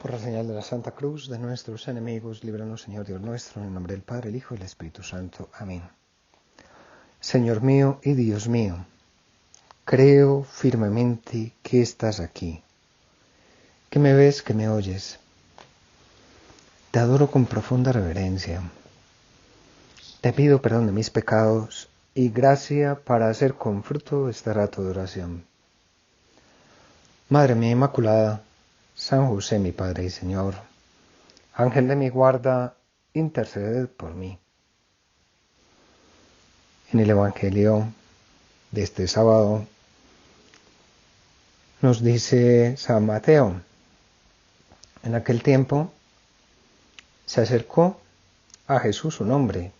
Por la señal de la Santa Cruz de nuestros enemigos, líbranos, Señor Dios nuestro, en el nombre del Padre, el Hijo y el Espíritu Santo. Amén. Señor mío y Dios mío, creo firmemente que estás aquí, que me ves, que me oyes. Te adoro con profunda reverencia. Te pido perdón de mis pecados y gracia para hacer con fruto este rato de oración. Madre mía Inmaculada, San José, mi Padre y Señor, Ángel de mi guarda, interceded por mí. En el Evangelio de este sábado nos dice San Mateo: en aquel tiempo se acercó a Jesús un hombre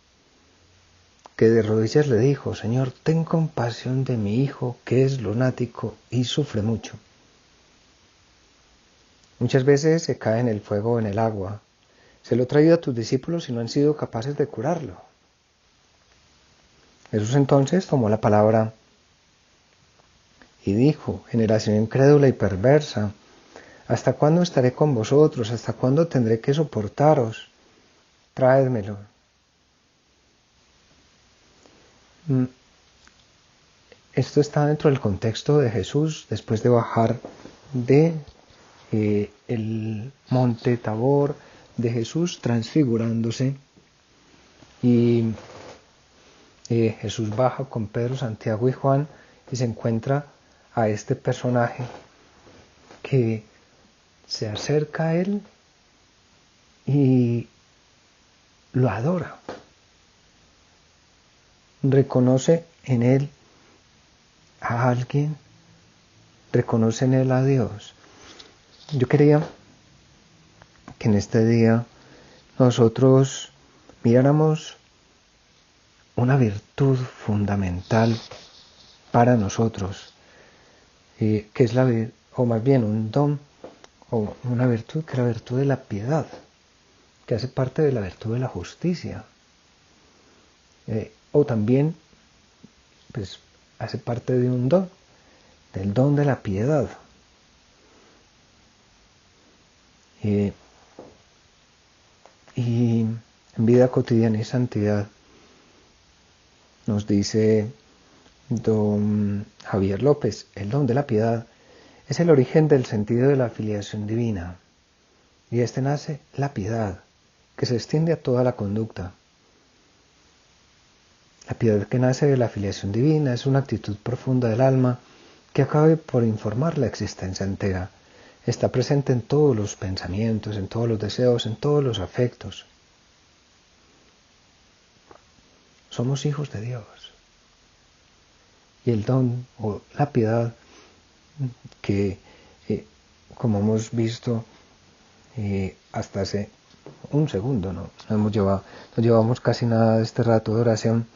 que de rodillas le dijo: Señor, ten compasión de mi hijo, que es lunático y sufre mucho. Muchas veces se cae en el fuego o en el agua. Se lo he traído a tus discípulos y no han sido capaces de curarlo. Jesús entonces tomó la palabra y dijo: generación incrédula y perversa, ¿hasta cuándo estaré con vosotros? ¿Hasta cuándo tendré que soportaros? Traédmelo. Esto está dentro del contexto de Jesús después de bajar de el monte Tabor, de Jesús transfigurándose, y Jesús baja con Pedro, Santiago y Juan y se encuentra a este personaje que se acerca a él y lo adora. Reconoce en él a alguien, reconoce en él a Dios. Yo quería que en este día nosotros miráramos una virtud fundamental para nosotros, que es o más bien un don, o una virtud, que es la virtud de la piedad, que hace parte de la virtud de la justicia, o también pues hace parte de un don, del don de la piedad. Y en vida cotidiana y santidad nos dice don Javier López: el don de la piedad es el origen del sentido de la filiación divina, y de este nace la piedad, que se extiende a toda la conducta. La piedad que nace de la filiación divina es una actitud profunda del alma que acaba por informar la existencia entera. Está presente en todos los pensamientos, en todos los deseos, en todos los afectos. Somos hijos de Dios. Y el don o la piedad, que como hemos visto hasta hace un segundo, no llevamos casi nada de este rato de oración,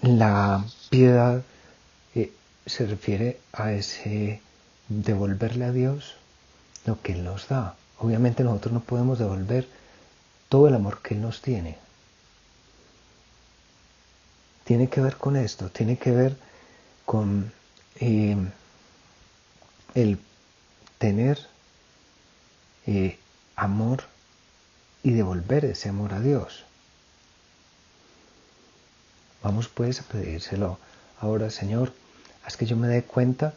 la piedad se refiere a ese devolverle a Dios lo que Él nos da. Obviamente nosotros no podemos devolver todo el amor que Él nos tiene. Tiene que ver con esto, tiene que ver con el tener amor y devolver ese amor a Dios. Vamos pues a pedírselo ahora: Señor, haz que yo me dé cuenta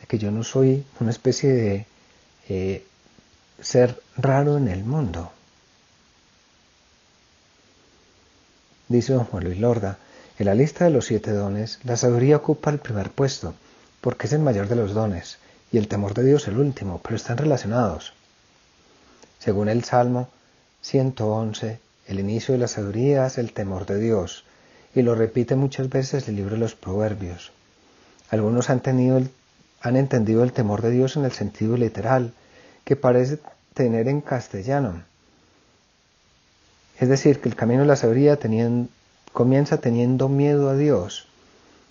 de que yo no soy una especie de ser raro en el mundo. Dice don Juan Luis Lorda: en la lista de los 7 dones, la sabiduría ocupa el primer puesto, porque es el mayor de los dones, y el temor de Dios el último, pero están relacionados. Según el Salmo 111, el inicio de la sabiduría es el temor de Dios, y lo repite muchas veces el libro de los Proverbios. Algunos han entendido el temor de Dios en el sentido literal, que parece tener en castellano. Es decir, que el camino de la sabiduría comienza teniendo miedo a Dios,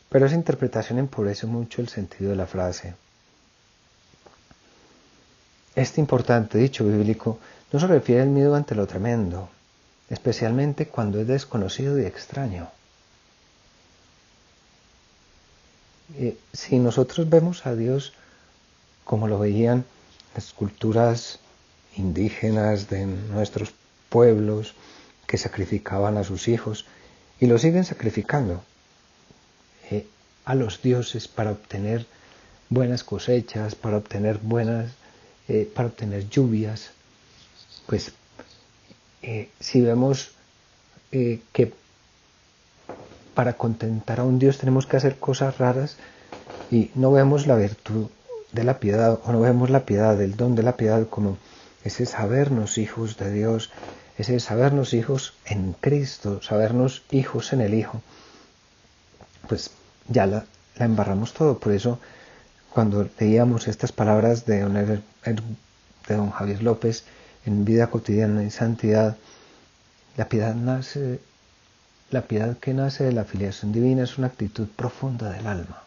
pero esa interpretación empobrece mucho el sentido de la frase. Este importante dicho bíblico no se refiere al miedo ante lo tremendo, especialmente cuando es desconocido y extraño. Si nosotros vemos a Dios como lo veían las culturas indígenas de nuestros pueblos que sacrificaban a sus hijos y lo siguen sacrificando a los dioses para obtener buenas cosechas, para obtener para obtener lluvias. Pues si vemos que para contentar a un Dios tenemos que hacer cosas raras y no vemos la virtud de la piedad o no vemos la piedad, el don de la piedad como ese sabernos hijos de Dios, ese sabernos hijos en Cristo, sabernos hijos en el Hijo, pues ya la embarramos todo. Por eso cuando leíamos estas palabras de don Javier López en Vida Cotidiana y Santidad, la piedad que nace de la filiación divina es una actitud profunda del alma.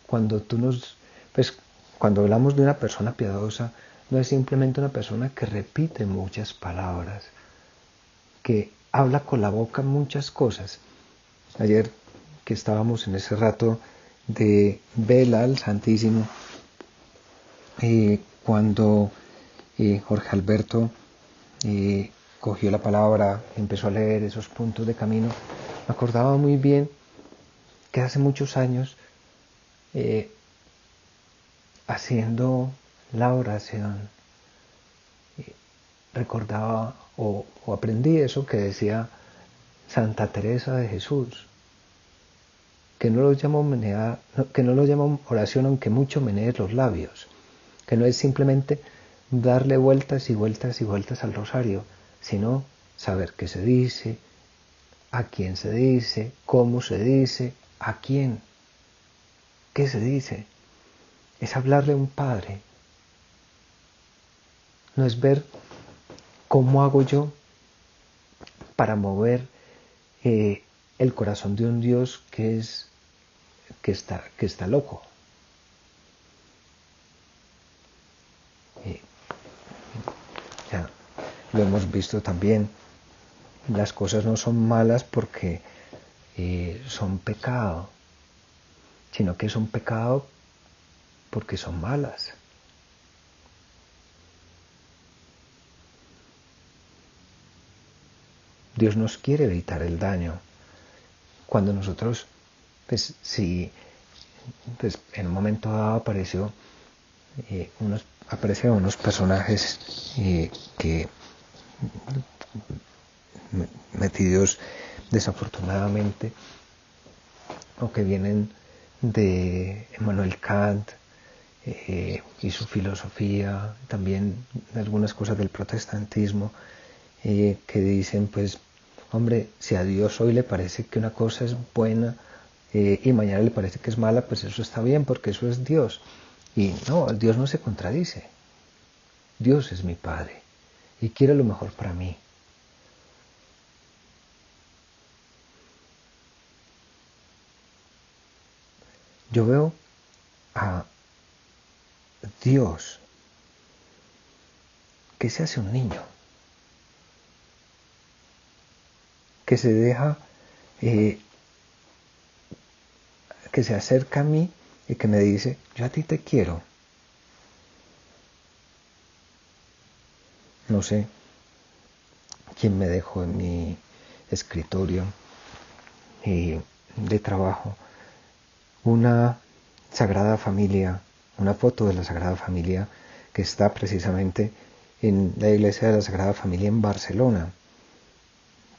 Cuando hablamos de una persona piadosa, no es simplemente una persona que repite muchas palabras, que habla con la boca muchas cosas. Ayer que estábamos en ese rato de vela al Santísimo, cuando Jorge Alberto cogió la palabra y empezó a leer esos puntos de camino, me acordaba muy bien que hace muchos años, haciendo la oración, recordaba o aprendí eso que decía Santa Teresa de Jesús, que no lo llama oración aunque mucho menee los labios, que no es simplemente darle vueltas y vueltas y vueltas al rosario, sino saber qué se dice, a quién se dice, cómo se dice, a quién, qué se dice. Es hablarle a un Padre. No es ver cómo hago yo para mover el corazón de un Dios que está loco. Ya lo hemos visto también. Las cosas no son malas porque son pecado, sino que son pecado porque son malas. Dios nos quiere evitar el daño. Cuando nosotros, en un momento dado aparecieron unos personajes que metidos desafortunadamente o que vienen de Immanuel Kant y su filosofía, también algunas cosas del protestantismo, que dicen, pues, hombre, si a Dios hoy le parece que una cosa es buena y mañana le parece que es mala, pues eso está bien porque eso es Dios. Y no, Dios no se contradice. Dios es mi Padre y quiere lo mejor para mí. Yo veo a Dios que se hace un niño, que se deja, que se acerca a mí y que me dice, yo a ti te quiero. No sé quién me dejó en mi escritorio de trabajo una Sagrada Familia, una foto de la Sagrada Familia que está precisamente en la iglesia de la Sagrada Familia en Barcelona,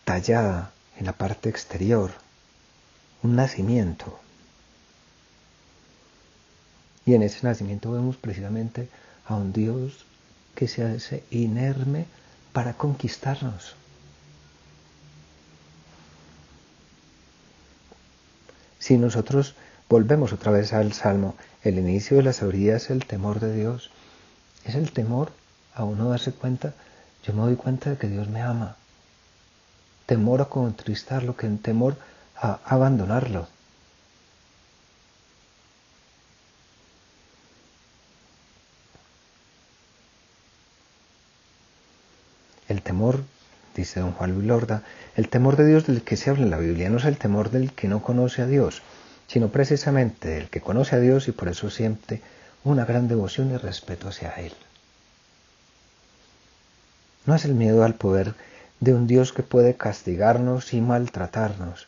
tallada en la parte exterior, un nacimiento. Y en ese nacimiento vemos precisamente a un Dios que se hace inerme para conquistarnos. Si nosotros volvemos otra vez al Salmo, el inicio de la sabiduría es el temor de Dios, es el temor a uno darse cuenta, yo me doy cuenta de que Dios me ama, temor a contristarlo, temor a abandonarlo. El temor, dice don Juan Luis Lorda, el temor de Dios del que se habla en la Biblia no es el temor del que no conoce a Dios, sino precisamente del que conoce a Dios y por eso siente una gran devoción y respeto hacia Él. No es el miedo al poder de un Dios que puede castigarnos y maltratarnos,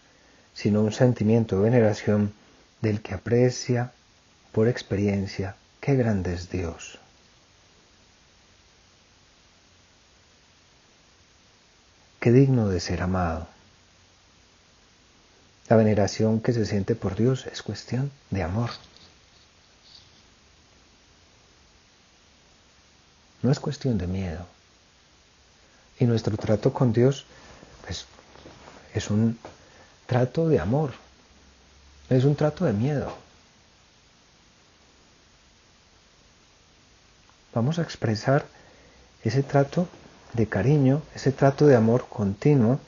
sino un sentimiento de veneración del que aprecia por experiencia qué grande es Dios. Qué digno de ser amado. La veneración que se siente por Dios es cuestión de amor. No es cuestión de miedo. Y nuestro trato con Dios, pues, es un trato de amor. Es un trato de miedo. Vamos a expresar ese trato de cariño, ese trato de amor continuo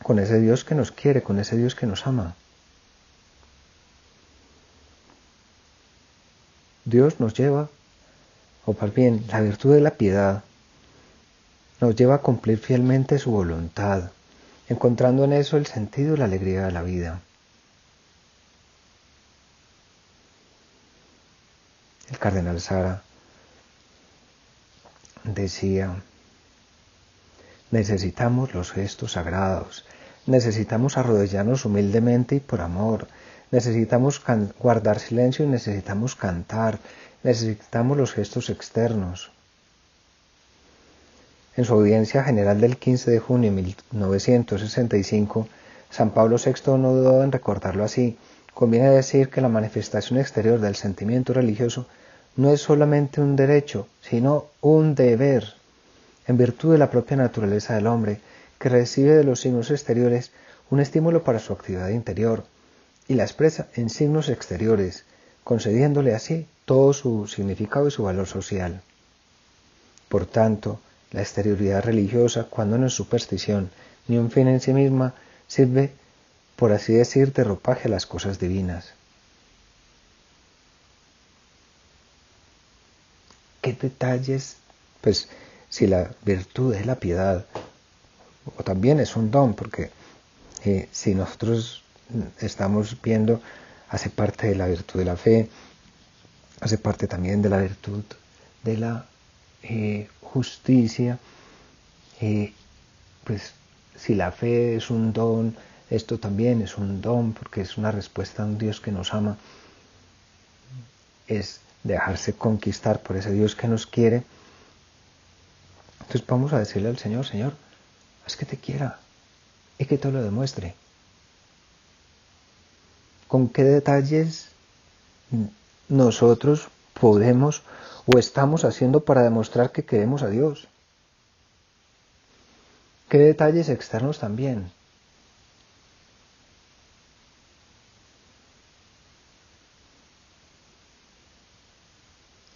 con ese Dios que nos quiere, con ese Dios que nos ama. Dios nos lleva, o más bien la virtud de la piedad, nos lleva a cumplir fielmente su voluntad, encontrando en eso el sentido y la alegría de la vida. El cardenal Sara decía: necesitamos los gestos sagrados, necesitamos arrodillarnos humildemente y por amor, necesitamos guardar silencio y necesitamos cantar, necesitamos los gestos externos. En su audiencia general del 15 de junio de 1965, San Pablo VI no dudó en recordarlo así: conviene decir que la manifestación exterior del sentimiento religioso no es solamente un derecho, sino un deber, en virtud de la propia naturaleza del hombre, que recibe de los signos exteriores un estímulo para su actividad interior, y la expresa en signos exteriores, concediéndole así todo su significado y su valor social. Por tanto, la exterioridad religiosa, cuando no es superstición ni un fin en sí misma, sirve, por así decir, de ropaje a las cosas divinas. ¿Qué detalles? Pues si la virtud es la piedad, o también es un don, porque si nosotros estamos viendo, hace parte de la virtud de la fe, hace parte también de la virtud de la justicia. Pues si la fe es un don, esto también es un don, porque es una respuesta a un Dios que nos ama, es dejarse conquistar por ese Dios que nos quiere. Entonces vamos a decirle al Señor: Señor, haz que te quiera y que te lo demuestre. ¿Con qué detalles nosotros podemos o estamos haciendo para demostrar que queremos a Dios? ¿Qué detalles externos también?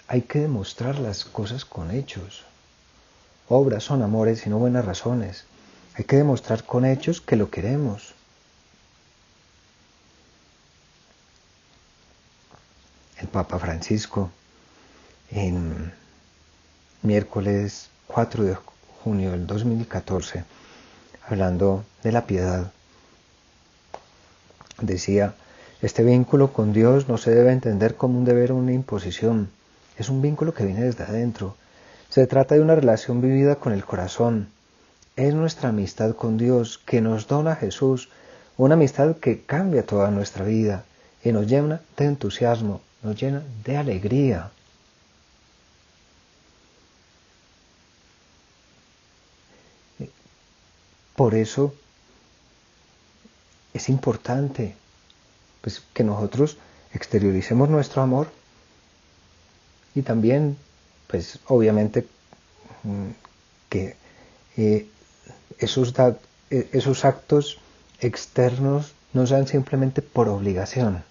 Hay que demostrar las cosas con hechos. Obras son amores y no buenas razones. Hay que demostrar con hechos que lo queremos. El Papa Francisco, en miércoles 4 de junio del 2014, hablando de la piedad, decía: este vínculo con Dios no se debe entender como un deber o una imposición. Es un vínculo que viene desde adentro. Se trata de una relación vivida con el corazón. Es nuestra amistad con Dios que nos dona Jesús, una amistad que cambia toda nuestra vida y nos llena de entusiasmo, nos llena de alegría. Por eso es importante, pues, que nosotros exterioricemos nuestro amor y también, pues obviamente, que esos actos externos no sean simplemente por obligación,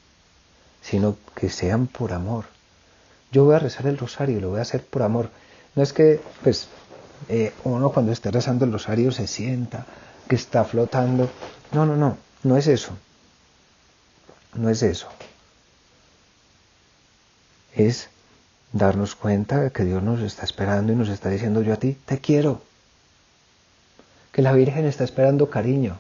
sino que sean por amor. Yo voy a rezar el rosario y lo voy a hacer por amor. No es que, pues, uno cuando esté rezando el rosario se sienta que está flotando. No, no, no, no es eso. No es eso. Es darnos cuenta de que Dios nos está esperando y nos está diciendo: yo a ti te quiero. Que la Virgen está esperando cariño.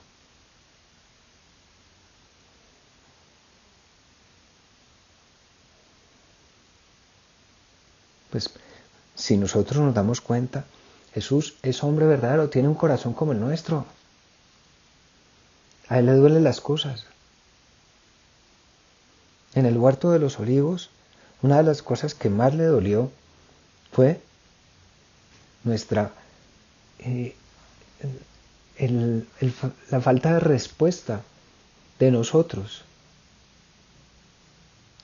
Pues si nosotros nos damos cuenta, Jesús es hombre verdadero, tiene un corazón como el nuestro. A él le duelen las cosas. En el huerto de los olivos, una de las cosas que más le dolió fue nuestra la falta de respuesta de nosotros,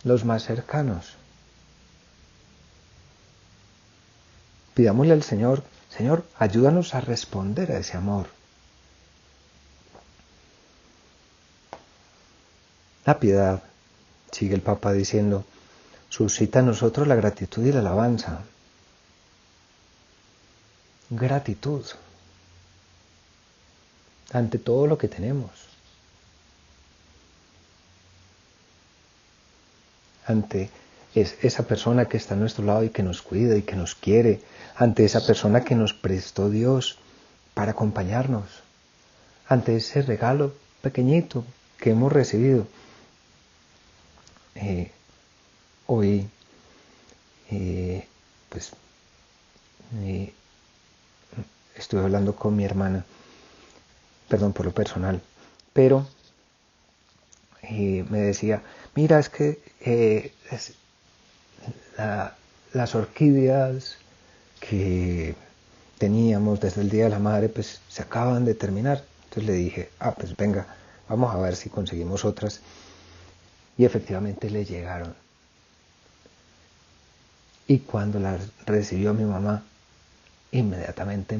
los más cercanos. Pidámosle al Señor, Señor, ayúdanos a responder a ese amor. La piedad, sigue el Papa diciendo, suscita en nosotros la gratitud y la alabanza. Gratitud ante todo lo que tenemos, ante esa persona que está a nuestro lado y que nos cuida y que nos quiere, ante esa persona que nos prestó Dios para acompañarnos, ante ese regalo pequeñito que hemos recibido. Hoy, pues, estuve hablando con mi hermana, perdón por lo personal, pero me decía, mira, es que las orquídeas que teníamos desde el Día de la Madre, pues se acaban de terminar. Entonces le dije, pues venga, vamos a ver si conseguimos otras. Y efectivamente le llegaron. Y cuando las recibió mi mamá, inmediatamente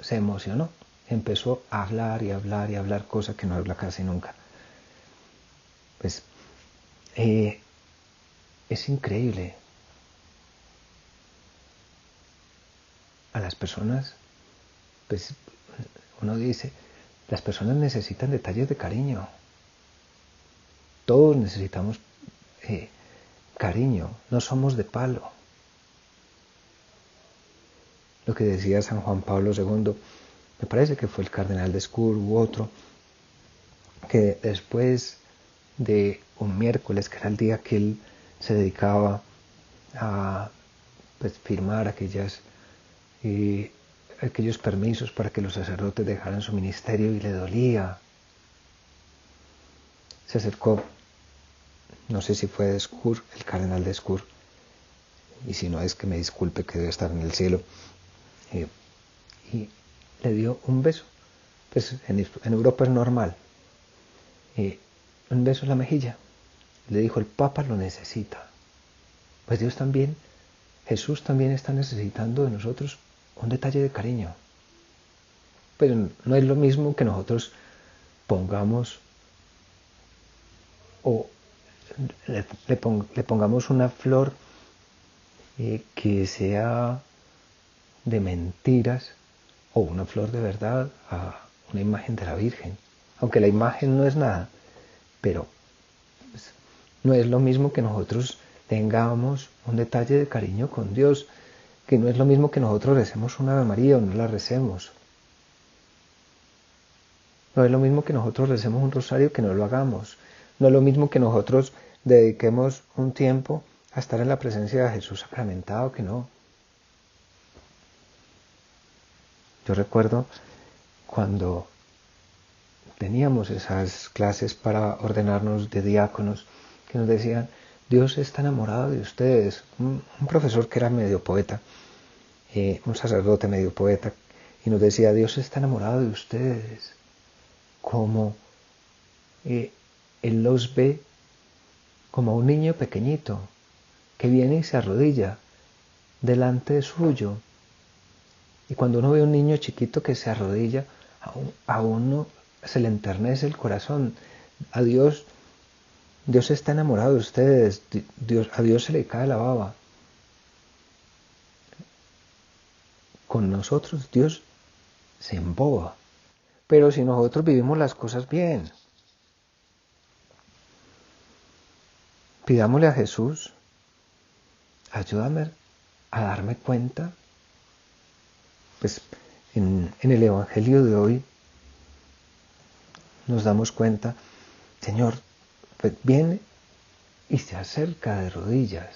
se emocionó, empezó a hablar y hablar y hablar, cosa que no habla casi nunca. Pues es increíble. A las personas, pues uno dice, las personas necesitan detalles de cariño. Todos necesitamos cariño, no somos de palo. Lo que decía San Juan Pablo II, me parece que fue el cardenal de Scour u otro, que después de un miércoles, que era el día que él se dedicaba a pues, firmar aquellos permisos para que los sacerdotes dejaran su ministerio y le dolía, se acercó, no sé si fue de Scour, el cardenal de Scour, y si no es que me disculpe, que debe estar en el cielo, y le dio un beso. Pues en Europa es normal, un beso en la mejilla. Le dijo, el Papa lo necesita. Pues Dios también, Jesús también está necesitando de nosotros un detalle de cariño. Pero no es lo mismo que nosotros pongamos o le pongamos una flor que sea de mentiras o una flor de verdad a una imagen de la Virgen. Aunque la imagen no es nada, pero pues, no es lo mismo que nosotros tengamos un detalle de cariño con Dios, que no es lo mismo que nosotros recemos una Ave María o no la recemos. No es lo mismo que nosotros recemos un rosario que no lo hagamos. No es lo mismo que nosotros dediquemos un tiempo a estar en la presencia de Jesús sacramentado que no. Yo recuerdo cuando teníamos esas clases para ordenarnos de diáconos que nos decían, Dios está enamorado de ustedes. Un profesor que era medio poeta, un sacerdote medio poeta, y nos decía, Dios está enamorado de ustedes. Como Él los ve como un niño pequeñito que viene y se arrodilla delante suyo. Y cuando uno ve a un niño chiquito que se arrodilla, a uno se le enternece el corazón. A Dios está enamorado de ustedes. A Dios se le cae la baba. Con nosotros Dios se emboba. Pero si nosotros vivimos las cosas bien, pidámosle a Jesús, ayúdame a darme cuenta. Pues en el Evangelio de hoy nos damos cuenta, Señor, pues viene y se acerca de rodillas.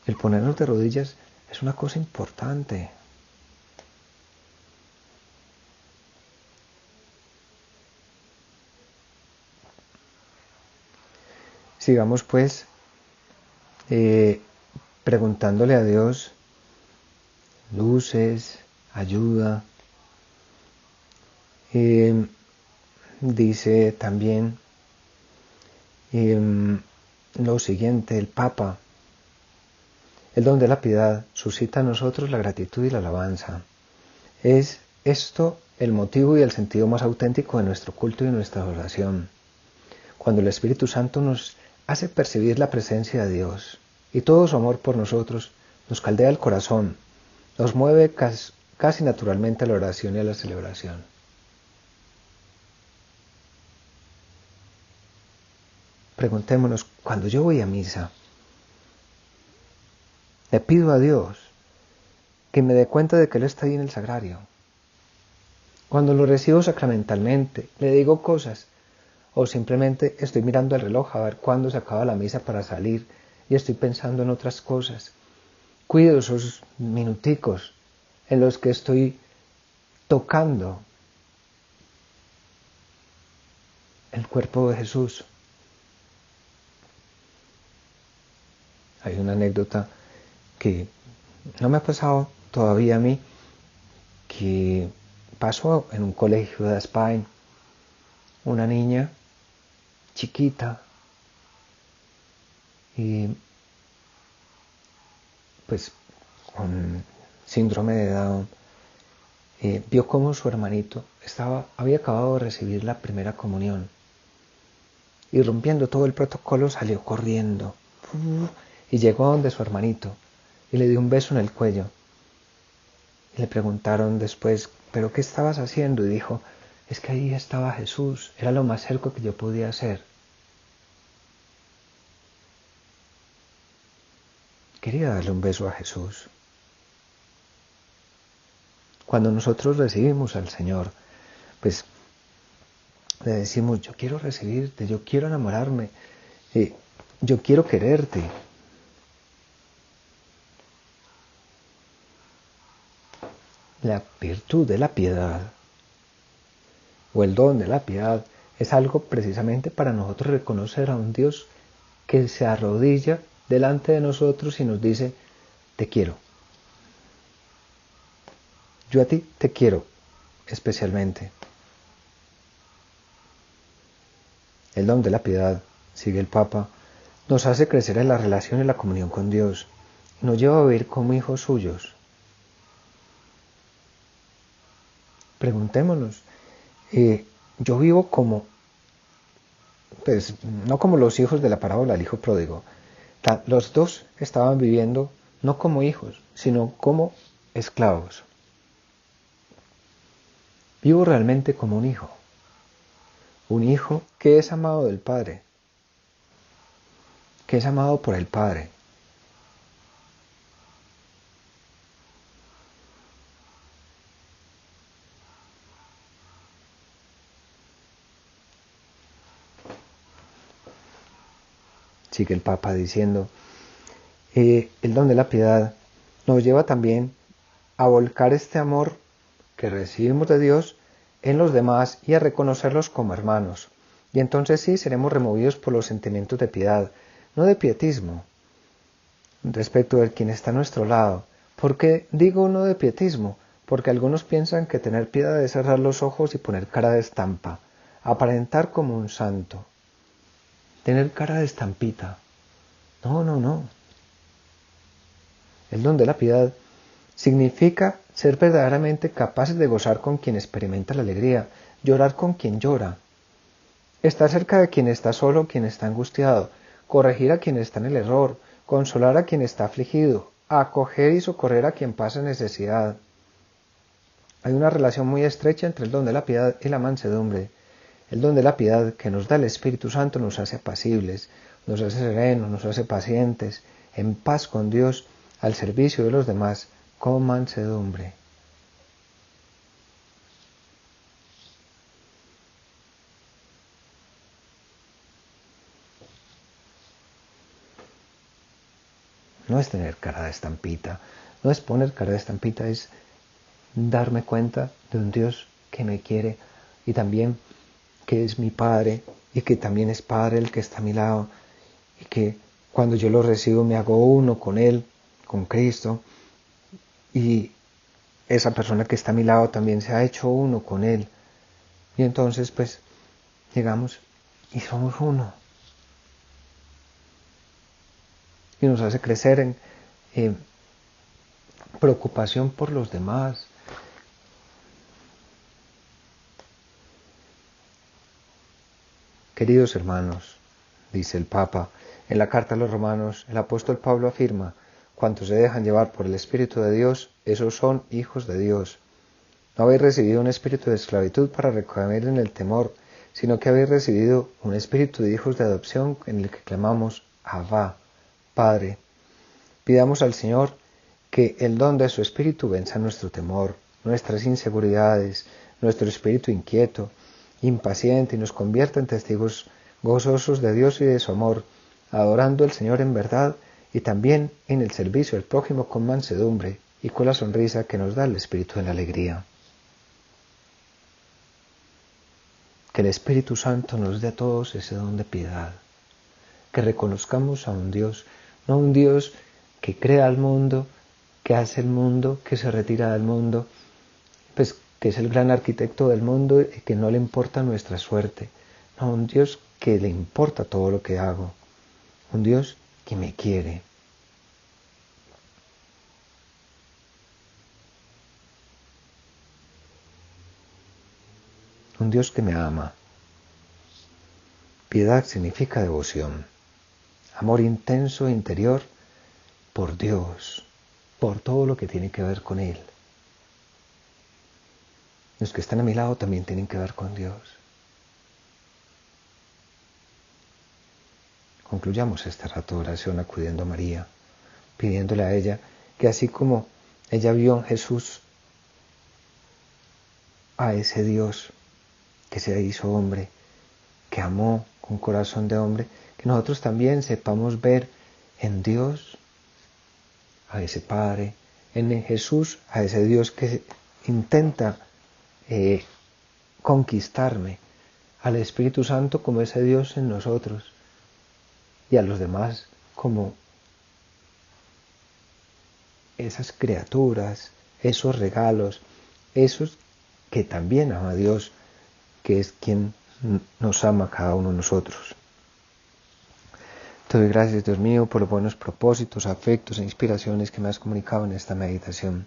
El ponernos de rodillas es una cosa importante. Sigamos pues preguntándole a Dios luces, ayuda. Dice también lo siguiente, el Papa: el don de la piedad suscita en nosotros la gratitud y la alabanza. Es esto el motivo y el sentido más auténtico de nuestro culto y de nuestra oración. Cuando el Espíritu Santo nos hace percibir la presencia de Dios y todo su amor por nosotros, nos caldea el corazón, nos mueve casi naturalmente a la oración y a la celebración. Preguntémonos, cuando yo voy a misa, le pido a Dios que me dé cuenta de que Él está ahí en el sagrario. Cuando lo recibo sacramentalmente, le digo cosas, o simplemente estoy mirando el reloj a ver cuándo se acaba la misa para salir y estoy pensando en otras cosas. Cuido esos minuticos en los que estoy tocando el cuerpo de Jesús. Hay una anécdota que no me ha pasado todavía a mí, que pasó en un colegio de España. Una niña chiquita y pues con síndrome de Down, vio cómo su hermanito había acabado de recibir la primera comunión y, rompiendo todo el protocolo, salió corriendo y llegó a donde su hermanito y le dio un beso en el cuello. Y le preguntaron después, ¿pero qué estabas haciendo? Y dijo, es que ahí estaba Jesús, era lo más cerca que yo podía hacer. Quería darle un beso a Jesús. Cuando nosotros recibimos al Señor, pues le decimos, yo quiero recibirte, yo quiero enamorarme, yo quiero quererte. La virtud de la piedad o el don de la piedad es algo precisamente para nosotros reconocer a un Dios que se arrodilla delante de nosotros y nos dice, te quiero. Yo a ti te quiero especialmente. El don de la piedad, sigue el Papa, nos hace crecer en la relación y la comunión con Dios y nos lleva a vivir como hijos suyos. Preguntémonos, yo vivo como, pues no como los hijos de la parábola del hijo pródigo. Los dos estaban viviendo no como hijos, sino como esclavos. Vivo realmente como un hijo que es amado del Padre, que es amado por el Padre. Sigue el Papa diciendo, el don de la piedad nos lleva también a volcar este amor que recibimos de Dios en los demás y a reconocerlos como hermanos. Y entonces sí seremos removidos por los sentimientos de piedad, no de pietismo, respecto de quien está a nuestro lado. ¿Por qué digo no de pietismo? Porque algunos piensan que tener piedad es cerrar los ojos y poner cara de estampa, aparentar como un santo, tener cara de estampita. No, no, no. El don de la piedad significa ser verdaderamente capaces de gozar con quien experimenta la alegría, llorar con quien llora, estar cerca de quien está solo, quien está angustiado, corregir a quien está en el error, consolar a quien está afligido, acoger y socorrer a quien pasa necesidad. Hay una relación muy estrecha entre el don de la piedad y la mansedumbre. El don de la piedad que nos da el Espíritu Santo nos hace apacibles, nos hace serenos, nos hace pacientes, en paz con Dios, al servicio de los demás, con mansedumbre. no es tener cara de estampita, no es poner cara de estampita, es darme cuenta de un Dios que me quiere y también que es mi Padre y que también es Padre el que está a mi lado y que cuando yo lo recibo me hago uno con Él, con Cristo, y esa persona que está a mi lado también se ha hecho uno con Él. Y entonces pues llegamos y somos uno. Y nos hace crecer en preocupación por los demás. Queridos hermanos, dice el Papa, en la carta a los Romanos, el apóstol Pablo afirma: cuantos se dejan llevar por el Espíritu de Dios, esos son hijos de Dios. No habéis recibido un espíritu de esclavitud para recaer en el temor, sino que habéis recibido un espíritu de hijos de adopción en el que clamamos: Abba, Padre. Pidamos al Señor que el don de su Espíritu venza nuestro temor, nuestras inseguridades, nuestro espíritu inquieto, impaciente, y nos convierta en testigos gozosos de Dios y de su amor, adorando al Señor en verdad y también en el servicio al prójimo con mansedumbre y con la sonrisa que nos da el Espíritu en la alegría. Que el Espíritu Santo nos dé a todos ese don de piedad, que reconozcamos a un Dios, no un Dios que crea el mundo, que hace el mundo, que se retira del mundo, pues que es el gran arquitecto del mundo y que no le importa nuestra suerte, no, un Dios que le importa todo lo que hago, un Dios que me quiere. Un Dios que me ama. Piedad significa devoción, amor intenso e interior por Dios, por todo lo que tiene que ver con Él. Los que están a mi lado también tienen que ver con Dios. Concluyamos este rato de oración acudiendo a María, pidiéndole a ella que así como ella vio en Jesús a ese Dios que se hizo hombre, que amó con corazón de hombre, que nosotros también sepamos ver en Dios a ese Padre, en Jesús a ese Dios que intenta conquistarme, al Espíritu Santo como ese Dios en nosotros y a los demás como esas criaturas, esos regalos, esos que también ama a Dios, que es quien nos ama a cada uno de nosotros. Te doy gracias, Dios mío, por los buenos propósitos, afectos e inspiraciones que me has comunicado en esta meditación.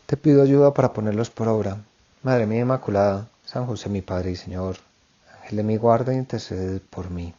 Te pido ayuda para ponerlos por obra. Madre mía Inmaculada, San José mi Padre y Señor, Ángel de mi guarda, intercede por mí.